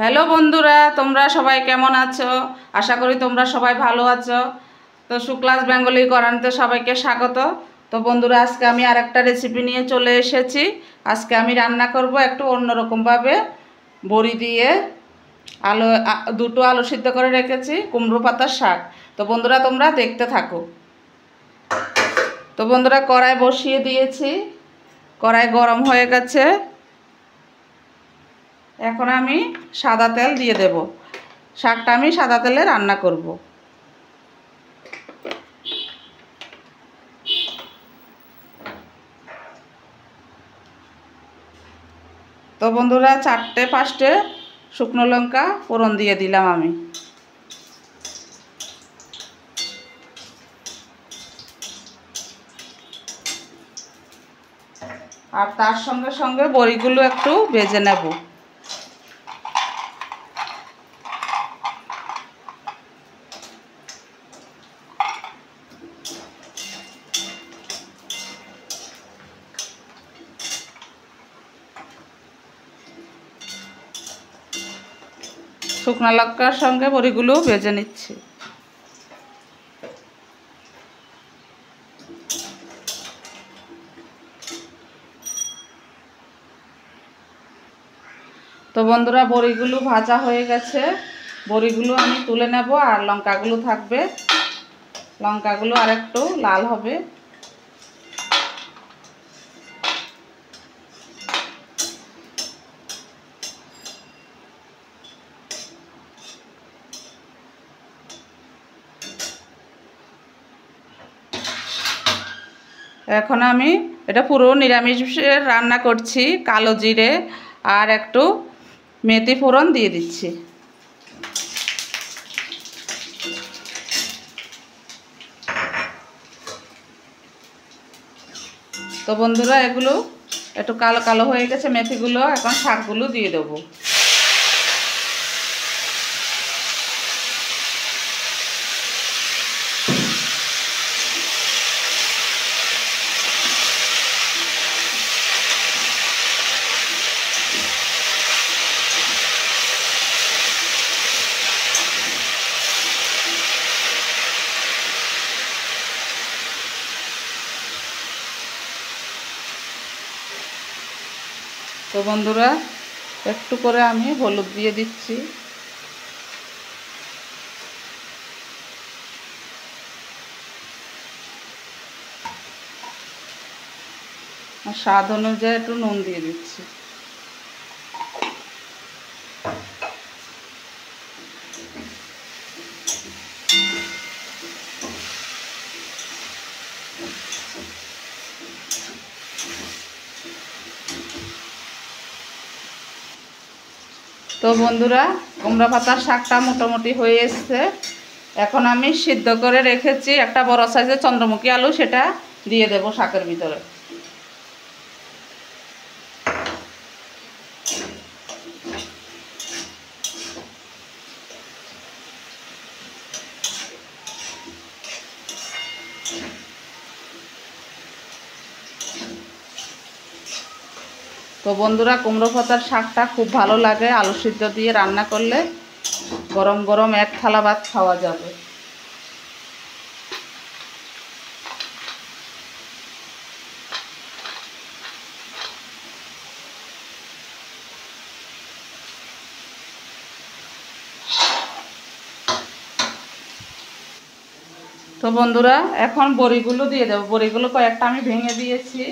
Hello বন্ধুরা, তোমরা সবাই কেমন আছো? আশা করি তোমরা সবাই ভালো আছো। তো শুক্লাস বেঙ্গলি করানতে সবাইকে স্বাগত। তো বন্ধুরা, আজকে আমি আরেকটা রেসিপি নিয়ে চলে এসেছি। আজকে আমি রান্না করব একটু অন্যরকমভাবে। বড়ি দিয়ে দুটো আলু সিদ্ধ করে রেখেছি, কুমড়ো পাতার শাক। তো বন্ধুরা, তোমরা দেখতে থাকো। তো বন্ধুরা, কড়াই বসিয়ে দিয়েছি, কড়াই গরম হয়ে গেছে। এখন আমি সাদা তেল দিয়ে দেব। শাকটা আমি সাদা তেলে রান্না করব। তো বন্ধুরা, 4-5টে শুকনো লঙ্কা ফোড়ন দিয়ে দিলাম আমি। আর তার সঙ্গে সঙ্গে বড়িগুলো একটু ভেজে নেব। শুকনো লঙ্কার সঙ্গে বড়িগুলো ভেজে নিচ্ছি। তো বন্ধুরা, বড়িগুলো ভাজা হয়ে গেছে। বড়িগুলো আমি তুলে নেব, আর লঙ্কাগুলো থাকবে। লঙ্কাগুলো আর একটু লাল হবে। এখন আমি এটা পুরো নিরামিষের রান্না করছি। কালো জিরে আর একটু মেথি ফোড়ন দিয়ে দিচ্ছি। তো বন্ধুরা, এগুলো একটু কালো কালো হয়ে গেছে মেথিগুলো। এখন শাকগুলো দিয়ে দেবো। তো বন্ধুরা, একটু করে আমি হলুদ দিয়ে দিচ্ছি। আর স্বাদ অনুযায়ী একটু নুন দিয়ে দিচ্ছি। তো বন্ধুরা, কুমড়া পাতার শাকটা মোটামুটি হয়ে এসছে। এখন আমি সিদ্ধ করে রেখেছি একটা বড় সাইজের চন্দ্রমুখী আলু, সেটা দিয়ে দেব শাকের ভিতরে। তো বন্ধুরা, কুমড়ো পাতার শাকটা খুব ভালো লাগে আলু সিদ্ধ দিয়ে রান্না করলে। গরম গরম এক থালা ভাত খাওয়া যাবে। তো বন্ধুরা, এখন বড়িগুলো দিয়ে দেবো। বড়িগুলো কয়েকটা আমি ভেঙে দিয়েছি।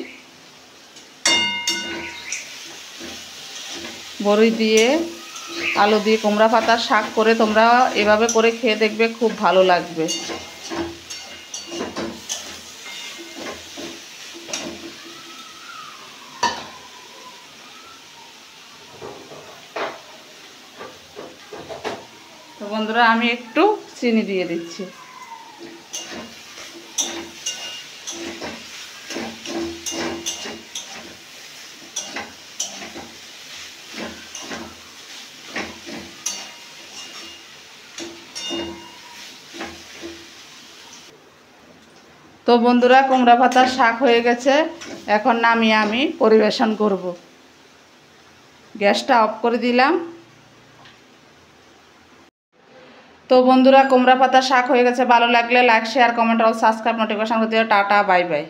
বড়ি দিয়ে আলু দিয়ে কুমড়া পাতার শাক করে তোমরা এভাবে করে খেয়ে দেখবে, খুব ভালো লাগবে। তো বন্ধুরা, আমি একটু চিনি দিয়ে দিচ্ছি। তো বন্ধুরা, কুমড়া পাতার শাক হয়ে গেছে। এখন নামিয়ে আমি পরিবেশন করব। গ্যাসটা অফ করে দিলাম। তো বন্ধুরা কুমড়া পাতা শাক হয়ে গেছে। ভালো লাগলে লাইক শেয়ার কমেন্ট আর সাবস্ক্রাইব নোটিফিকেশন দিও। Tata bye bye.